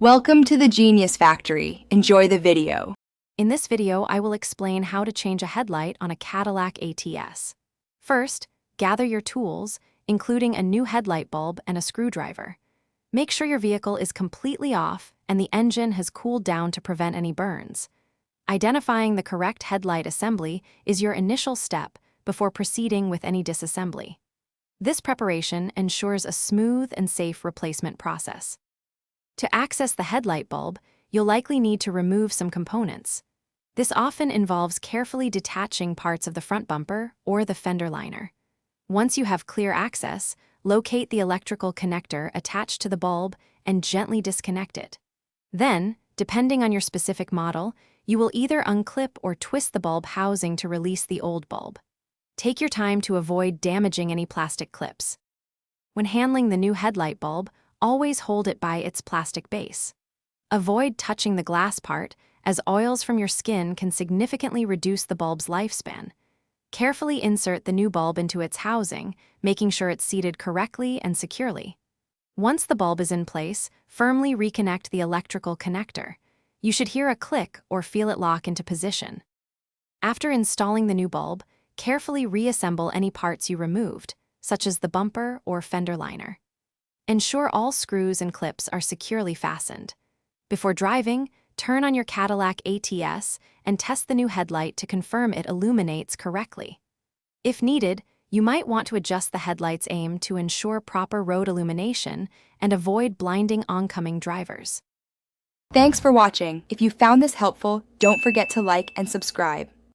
Welcome to the Genius Factory. Enjoy the video. In this video, I will explain how to change a headlight on a Cadillac ATS. First, gather your tools, including a new headlight bulb and a screwdriver. Make sure your vehicle is completely off and the engine has cooled down to prevent any burns. Identifying the correct headlight assembly is your initial step before proceeding with any disassembly. This preparation ensures a smooth and safe replacement process. To access the headlight bulb, you'll likely need to remove some components. This often involves carefully detaching parts of the front bumper or the fender liner. Once you have clear access, locate the electrical connector attached to the bulb and gently disconnect it. Then, depending on your specific model, you will either unclip or twist the bulb housing to release the old bulb. Take your time to avoid damaging any plastic clips. When handling the new headlight bulb, always hold it by its plastic base. Avoid touching the glass part, as oils from your skin can significantly reduce the bulb's lifespan. Carefully insert the new bulb into its housing, making sure it's seated correctly and securely. Once the bulb is in place, firmly reconnect the electrical connector. You should hear a click or feel it lock into position. After installing the new bulb, carefully reassemble any parts you removed, such as the bumper or fender liner. Ensure all screws and clips are securely fastened. Before driving, turn on your Cadillac ATS and test the new headlight to confirm it illuminates correctly. If needed, you might want to adjust the headlight's aim to ensure proper road illumination and avoid blinding oncoming drivers. Thanks for watching. If you found this helpful, don't forget to like and subscribe.